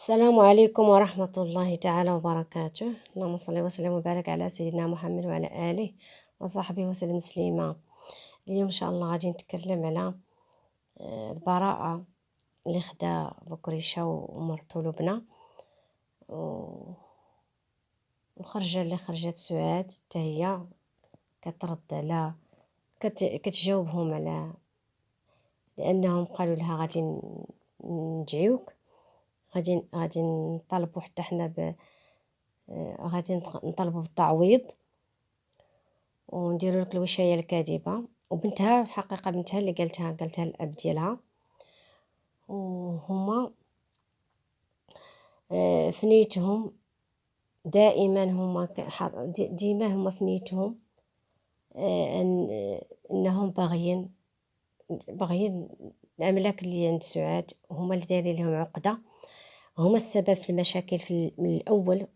السلام عليكم ورحمة الله تعالى وبركاته. اللهم صل وسلم وبارك على سيدنا محمد وعلى آله وصحبه وسلم تسليما. اليوم إن شاء الله غادي نتكلم على البراءة اللي خدا بكريشة ومرتو لبنى، والخرجة اللي خرجت سعاد حتى هي كترد على كتجاوبهم على لأنهم قالوا لها غادي نجعيوك، غادي نطالبوا حتى حنا غادي نطالبوا بالتعويض ونديروا لك الوشايه الكاذبه. وبنتها الحقيقه بنتها اللي قالتها الاب ديالها، وهما في نيتهم دائما هما ديما هما في نيتهم انهم باغيين الاملاك اللي عند سعاد، هما اللي دايرين لهم عقده، هما السبب في المشاكل من الاول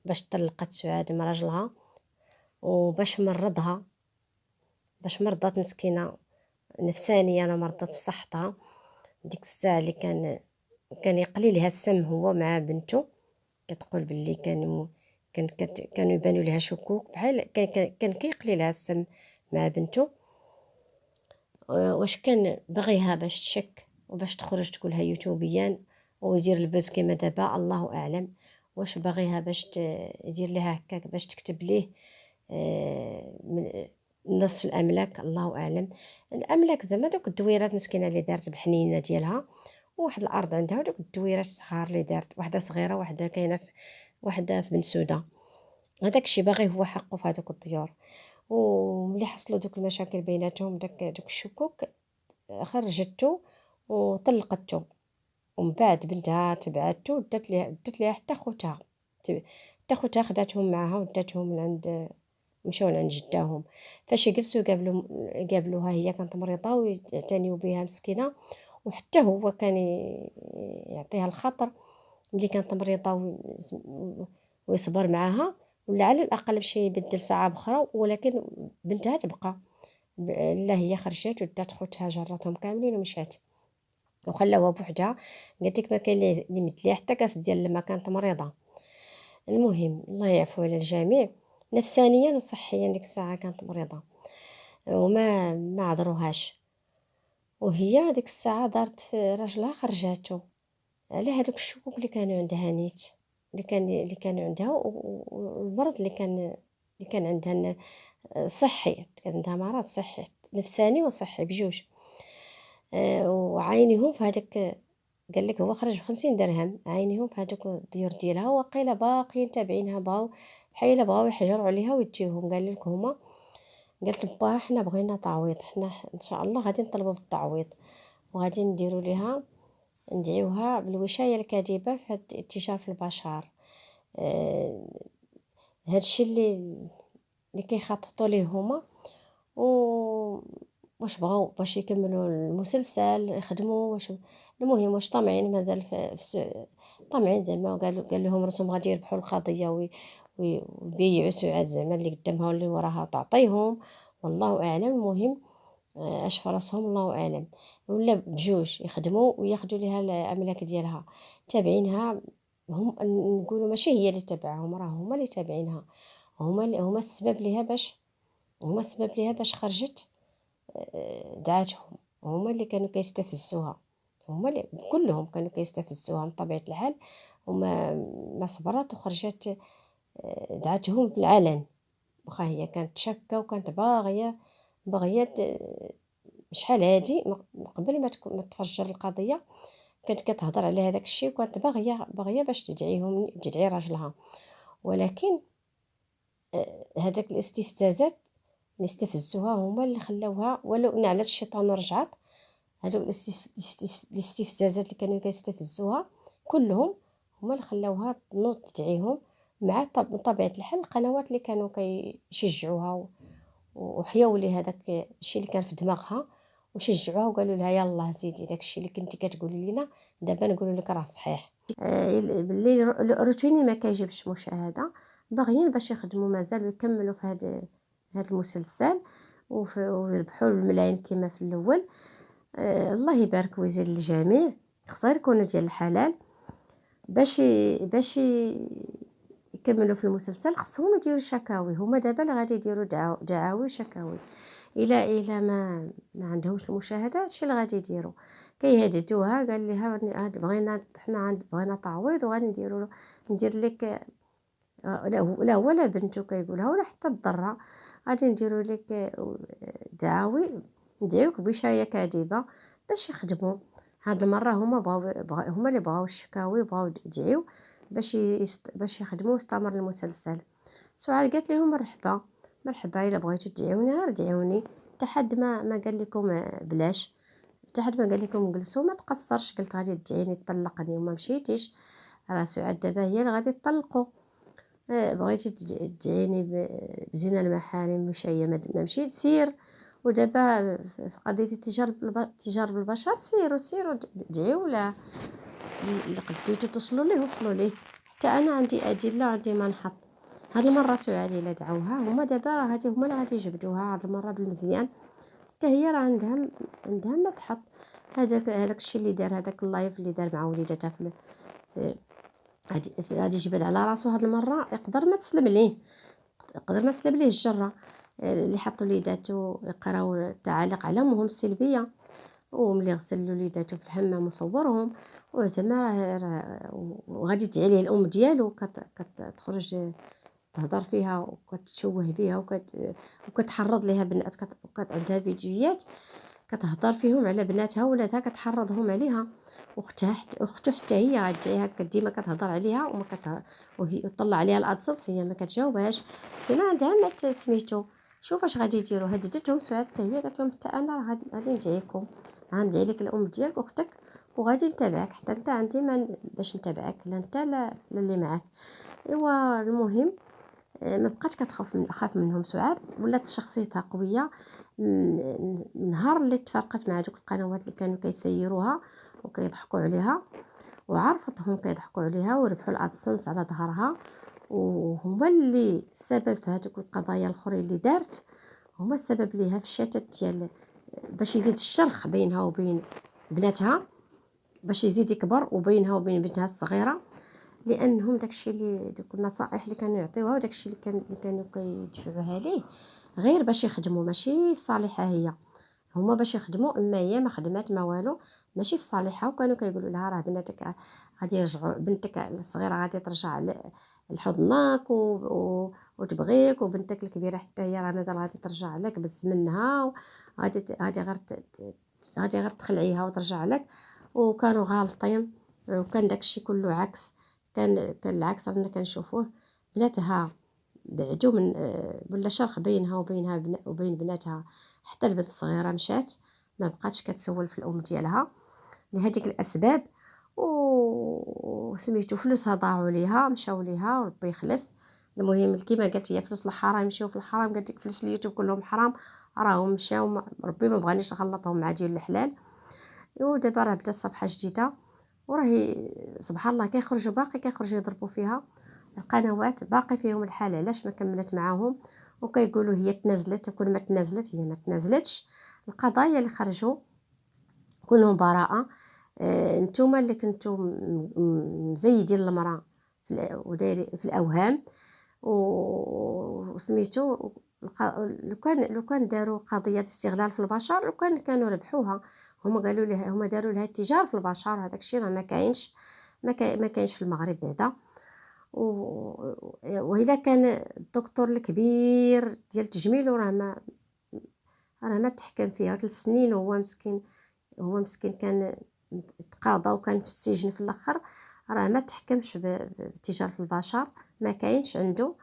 باش طلقت سعاد من راجلها وباش مرضها، باش مرضات مسكينه نفسانيا ومرضات في صحتها. ديك الساعه اللي كان يقلي لها السم هو مع بنته، كتقول باللي كانوا يبانوا لها شكوك بحال كان كيقلي لها السم مع بنته. واش كان باغيها باش تشك وباش تخرج تقولها يوتيوبيا ويدير البوز كما دابا، الله اعلم. واش باغيها باش يدير لها هكاك باش تكتب ليه من نص الاملاك، الله اعلم. الاملاك زعما دوك الدويرات مسكينه اللي دارت بحنينه ديالها، وواحد الارض عندها ودوك الدويرات صغار اللي دارت، واحده صغيره واحده كاينه واحده في بن سوده. هذاك الشيء باغي هو حقه في هذوك الديور. وملي حصلوا دوك المشاكل بيناتهم دوك الشكوك، خرجته وطلقته، ومن بعد بنتها تبعته دات ليها حتى خوتها، حتى خوتها خداتهم معاها وداتهم لعند، مشاو لعند جداهم. فاش يجلسوا يقابلوها هي كانت مريضه ويعتنيوا بها مسكينه، وحتى هو كان يعطيها الخطر ملي كانت مريضه ويصبر معاها، ولا على الاقل باش يبدل ساعه بخرى، ولكن بنتها تبقى. لا هي خرجت ودات خوتها جراتهم كاملين ومشات وخلاوها بوحدها. قالت لك ما كاين اللي يمد ليها حتى كاس ديال لما كانت مريضه. المهم الله يعفو على الجميع، نفسانيا وصحيا ديك الساعه كانت مريضه وما عذروهاش، وهي ديك الساعه دارت في راجلها خرجاتو على هذوك الشكوك اللي كانوا عندها نيت، اللي كانوا عندها، والمرض اللي كان عندها صحي، كان عندها مرض صحي نفساني وصحي بجوج. وعينيهم في هذاك، قال لك هو خرج ب50 درهم، عينيهم في هذوك الديور ديالها، وقيله باقيين تابعينها، بغاو يحجروا عليها ويديوهم. قال لك هما، قالت با حنا بغينا تعويض، حنا ان شاء الله غادي نطلبوا بالتعويض وغادي نديروا ليها، ندعيوها بالوشايه الكاذبه في هاد الاتجار في البشر. هادشي اللي كيخططوا ليه هما. و واش بغاو باش يكملوا المسلسل يخدموا، المهم واش طامعين مازال طامعين زعما. قال لهم رسوم غادي يربحوا القضيه ويبيعوا سعاد زعما اللي قدامها واللي وراها تعطيهم، والله اعلم. المهم اش فراسهم الله اعلم، ولا بجوج يخدموا وياخذوا لها الاملاك ديالها تابعينها. هم نقولوا ماشي هي اللي تابعهم، راه هما اللي تابعينها، هما السبب ليها باش خرجت. دعاتهم، هما اللي كانوا كيستفزوها، هما اللي كلهم كانوا كيستفزوها من طبيعة الحال. وما ما صبرت وخرجت. دعاتهم بالعلن، واخا هي كانت شاكه وكانت باغيه شحال هادي من قبل ما تفجر القضيه، كانت كتهضر على هذاك الشيء، وكانت باغيه باش تدعي راجلها. ولكن هذاك الاستفزازات اللي استفزوها هما اللي خلاوها، ولو ان على الشيطان رجعت. هادو الاستفزازات اللي كانوا كيستفزوها كلهم هما اللي خلاوها تنوض تدعيهم، مع طبيعة الحال القنوات اللي كانوا كيشجعوها وحيوا لي هذاك الشيء اللي كان في دماغها، وشجعوها وقالوا لها يلا زيدي داك الشيء اللي كنتي كتقولي لنا دابا نقولوا لك راه صحيح. باللي الروتيني ما كيجيبش مشاهده، باغيين باش يخدموا مازال ويكملوا في هذا المسلسل ويربحوا الملايين كما في الاول. الله يبارك ويزيد للجميع، خصها يكونوا ديال الحلال. باش يكملوا في المسلسل خصهم يديروا شكاوي، هما دابا اللي غادي يديروا دعاوي وشكاوي، إلا ما عندهمش المشاهدة هادشي اللي غادي يديروا، كيهددوها قال ليها هاد بغينا حنا بغينا تعويض وغادي ندير لك لا هو لا بنتو كيقولها ولا حتى الضرة، غادي نديرو لك دعاوي، ندعيوك بوشاية كاذبة باش يخدموا. هاد المرة هما اللي بغاو الشكاوي بغاو يدعيو باش يخدموا واستمر المسلسل. سعاد قالت لهم مرحبا مرحبا، الا بغيتو تدعيوني غير دعيوني، حتى حد ما قال لكم بلاش، حتى حد ما قال لكم جلسوا، ما تقصرش. قلت غادي تدعيني تطلقني وما مشيتيش، راه سعاد دابا هي اللي غادي تطلقوا. بغيتي تدعيني بزنا المحارم مشية ما مشيت سير. ودابا في قضية التجار بالبشر سيروا دعيو له اللي قديتو توصلوا ليه وصلوا ليه، حتى انا عندي ادله عندي ما نحط. هاد المره سعاد الا دعوها هما دابا راه هما اللي غادي يجبدوها هاد المره بالمزيان، حتى هي راه عندها ما تحط. هذاك الشيء اللي دار، هذاك اللايف اللي دار مع وليداتها في غادي يجبد على راسو هاد المره، يقدر ما تسلم ليه، يقدر ما تسلم ليه الجره. اللي حط وليداتو يقراو التعاليق على امهم السلبيه، وملي غسل وليداتو في الحمام وصورهم، وزعما وغادي تعي ليه الام ديالو كتخرج تهضر فيها وكتشوه بها وكتحرض ليها بنات، عندها فيديوهات كتهضر فيهم على بناتها وولادها كتحرضهم عليها. اختو حتى هي غتجيها ديما كتهضر عليها وهي طلع عليها الادسنس هي ما كتجاوبهاش، فما عندها ما سميتو. شوف اش غادي يديروا، هددتهم سعاد حتى هي، قالت لهم حتى انا راه غادي ندعيكم، غندعي لك الام ديالك واختك وغادي نتابعك حتى انت عندي باش نتابعك، لا انت لا اللي معاك. ايوا المهم ما بقاتش خاف منهم سعاد، ولات شخصيتها قويه. النهار اللي تفرقت مع دوك القنوات اللي كانوا كيسيروها وكيضحكوا عليها، وعرفتهم كيضحكوا عليها وربحوا الادسنس على ظهرها، وهما اللي السبب في هذوك القضايا الاخرين اللي دارت، هما السبب ليها في الشتات ديال باش يزيد الشرخ بينها وبين بناتها، باش يزيد يكبر وبينها وبين بنتها الصغيره، لانهم داكشي اللي دوك النصائح اللي كانوا يعطيوها وداكشي اللي كانوا كيدفعوها ليه غير باش يخدموا، ماشي في صالحها هي، هما باش يخدموا، اما هي ما خدمات ما والو، ماشي في صالحها. وكانوا كيقولوا لها راه بناتك غادي يرجعوا، بنتك الصغيره غادي ترجع لحضنك وتبغيك، وبنتك الكبيره حتى هي راه مازال غادي ترجع لك بس منها، غادي غير تخلعيها وترجع لك. وكانوا غالطين، وكان داكشي كله عكس، كان العكس رانا كنشوفوه. بناتها بعدو من ولا شرخ بينها وبين بناتها، حتى البنت الصغيره مشات ما بقاتش كتسول في الام ديالها لهذيك الاسباب. وسميتو فلوسها ضاعوا ليها، مشاو ليها وربي يخلف. المهم كيما قالت هي فلوس الحرام يمشيو في الحرام، قالت لك فلوس اليوتيوب كلهم حرام، راهم مشاو ربي ما بغانيش نخلطهم مع ديال الحلال. ودابا راه بدات صفحه جديده، وراهي سبحان الله كيخرجوا يضربوا فيها القنوات، باقي فيهم الحال علاش ما كملت معاهم، وكيقولوا هي تنازلت، وكل ما تنازلت هي ما تنازلتش. القضايا اللي خرجوا كلهم براءة. نتوما اللي كنتو مزيدين المرأة ودايرين في الأوهام وسميتو، لو كان داروا قضية استغلال في البشر، لو كانوا ربحوها. هما داروا لها التجار في البشر، هذاك الشيء راه ما كاينش في المغرب بعدا. وإلا كان الدكتور الكبير ديال التجميل راه ما تحكم فيها 3 سنين، وهو مسكين كان تقاضى وكان في السجن في الاخر، راه ما تحكمش بتجاره البشر، ما كاينش عنده.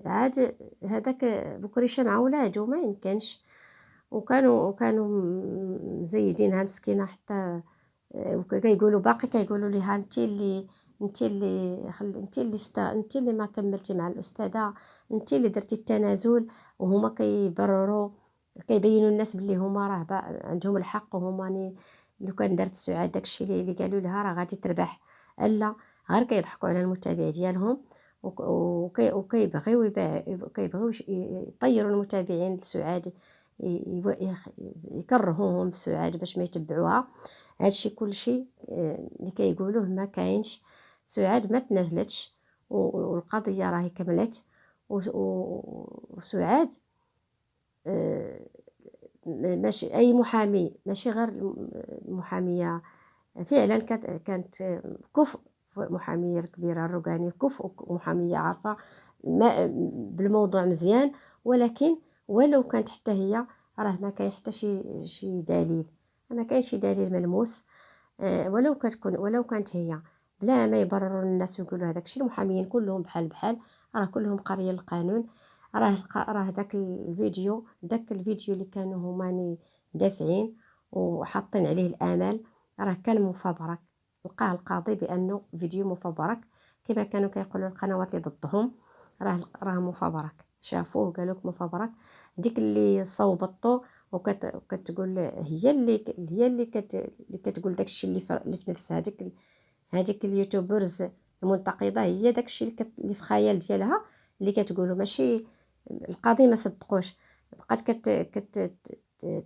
عاد هذاك بكريشه مع ولادو ما يمكنش، وكانوا مزيدينها مسكينه حتى كيقولوا باقي كيقولوا ليها انت اللي ما كملتي مع الاستاذه، انت اللي درتي التنازل. وهما كيبرروا كيبينوا الناس باللي هما راه عندهم الحق، وهما لو كان دارت سعاد داكشي اللي قالوا لها راه غادي تربح. لا، غير كيضحكوا على المتابع ديالهم، كيبغيو يطيروا المتابعين لسعاد، يكرهوهم بسعاد باش ما يتبعوها. هادشي كلشي اللي كيقولوه ما كاينش. سعاد ما تنازلتش والقضية راهي كملت. وسعاد ماشي أي محامي، ماشي غير المحامية فعلا كانت كفء. محامية الكبيرة الروقاني كفء ومحامية عارفة ما بالموضوع مزيان. ولكن ولو كانت حتى هي راه ما كاين حتى شي دليل، ما كاين شي دليل ملموس. ولو كانت هي بلا ما يبرروا للناس ويقولوا هذاك الشيء. المحاميين كلهم بحال بحال، راه كلهم قاريين القانون. راه داك الفيديو اللي كانوا هما دافعين وحاطين عليه الآمال راه كان مفبرك. لقاه القاضي بأنه فيديو مفبرك كما كانوا كيقولوا القنوات اللي ضدهم. راه مفبرك، شافوه وقالوا لك مفبرك. ديك اللي صوبطو وكتقول اللي كتقول داكشي اللي في نفسها. هذيك اليوتيوبرز المنتقده هي داكشي اللي في خيال ديالها اللي كتقولوا ماشي. القاضي ما صدقوش، بقات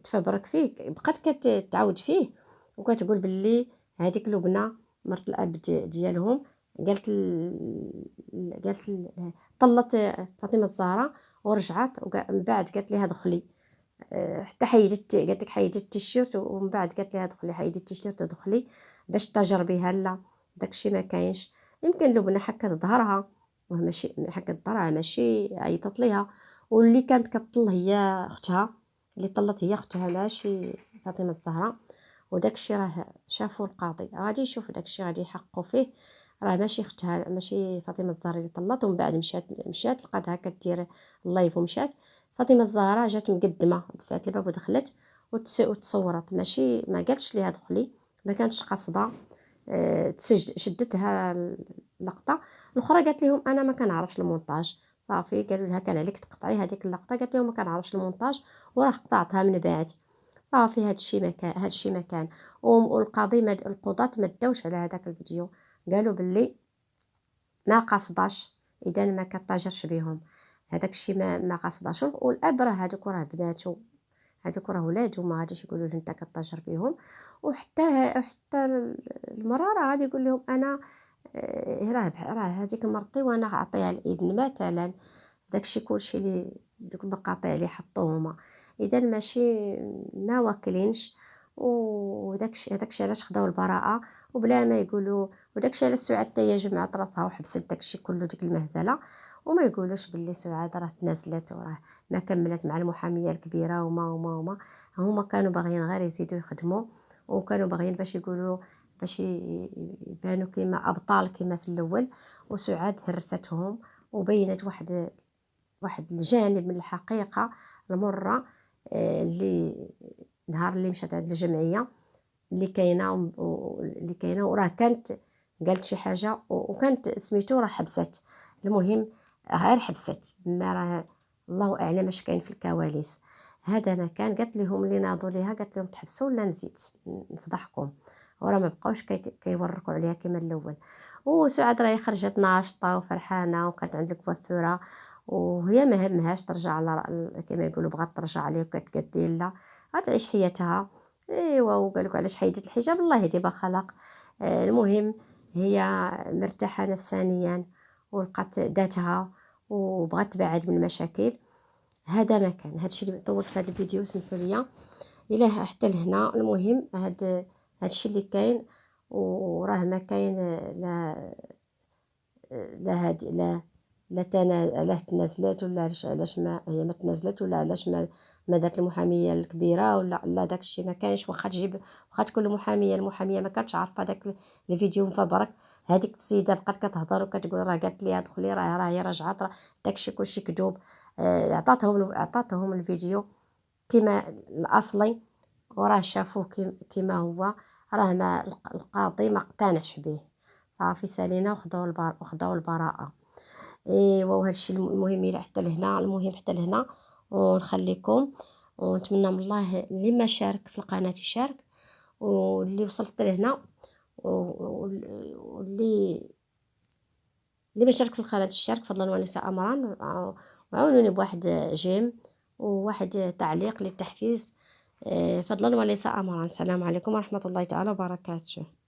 تفبرك فيه، بقات كتعاود فيه وكتقول باللي هذيك لبنى مرت الاب ديالهم قالت طلت فاطمه الزهراء ورجعت من بعد قالت لها دخلي. حتى قالت لك حيدي التيشيرت ومن بعد قالت لها دخلي، حيدي التيشيرت ودخلي باش تجربيها. لا داكشي ما كاينش. يمكن لبنى حكت ظهرها وماشي حكت ظهرها ماشي عيطت ليها. واللي كانت كطل هي اختها، اللي طلت هي اختها ماشي فاطمه الزهراء. وداكشي راه شافوا القاضي غادي يشوف داكشي غادي يحققوا فيه. راه ماشي اختها ماشي فاطمه الزهراء اللي طلت ومن بعد مشات لقاتها كدير اللايف ومشات. فاطمه الزهراء جات مقدمه دفعت الباب ودخلت وتصورت، ماشي ما قالتش ليها دخلي، ما كانتش قاصده. شدتها اللقطه. الاخرى قالت لهم انا ما كنعرفش المونتاج. صافي قالوا لها كان عليك تقطعي هذيك اللقطه، قالت لهم ما كنعرفش المونتاج وراه قطعتها من بعد. صافي هادشي ما كان. والقاضي القضاة ما داوش على هذاك الفيديو، قالوا باللي ما قاصداش، اذا ما كتاجرش بهم. هذاك الشيء ما قاصداش. والاب راه هذوك راه بناتو، هذوك راه ولادو، ما غاديش يقولوا له انت كتاجر بهم. وحتى المراه راه غادي يقول لهم انا راه هذيك مرتي وانا غنعطيها الاذن مثلا. داكشي كلشي اللي دوك المقاطع اللي حطوه هما اذا ماشي ما واكلينش. هداكشي علاش خداو البراءه وبلا ما يقولوا. وداكشي علاش سعاد حتى هي جمعت راسها وحبست داكشي كله ديك المهزله وما يقولوش باللي سعاد راه تنازلت وراه ما كملت مع المحاميه الكبيره وما هما كانوا باغيين غير يزيدوا يخدموا وكانوا باغيين باش يقولوا باش يبانوا كيما ابطال كيما في الاول. وسعاد هرستهم وبينت واحد الجانب من الحقيقه المره اللي نهار اللي مشات عند الجمعيه اللي كاينه وراه كانت قالت شي حاجه وكانت سميتو راه حبست. المهم غير حبست، ما راه الله اعلم اش كاين في الكواليس. هذا ما كان. قالت لهم اللي ناضوا ليها قالت لهم تحبسوا ولا نزيد نفضحكم. وراه ما بقاوش كيوركوا عليها كما الاول. وسعاد راهي خرجت ناشطه وفرحانه وكانت عند الكوافوره وهي ما همهاش ترجع على كما يقولوا بغات ترجع عليه وكتقدي لا غتعيش حياتها. ايوا وقالك علاش حيدت الحجاب الله يهدي با خلق. المهم هي مرتاحه نفسانيا ولقات ذاتها وبغات تبعد من المشاكل. هذا ما كان. هادشي اللي طولت في هذا الفيديو سمحوا لي الا حتى لهنا. المهم هادشي اللي كاين وراه ما كاين لا تنازلات ولا علاش ما هي ما تنازلت ولا علاش ما دارت المحاميه الكبيره ولا لا داكشي ما كاينش. واخا تكون المحاميه ما كانتش عارفه داك الفيديو مفبرك. هذيك السيده بقات كتهضر وكتقول راه قالت لي دخلي راه هي رجعت داكشي كلشي كذوب. عطاتهم الفيديو كما الاصلي وراه شافوه كما هو. راه ما القاضي ما اقتنعش به. صافي سالينا وخداو البراءه. ايوا وهذا الشيء المهم الى حتى لهنا. المهم حتى لهنا ونخليكم ونتمنى من الله اللي ما شارك في القناه يشارك واللي وصلت لهنا واللي ما شارك في القناه يشارك فضلا وليس امرا. وعاونوني بواحد جيم وواحد تعليق للتحفيز فضلًا وليس أمرًا. السلام عليكم ورحمة الله تعالى وبركاته.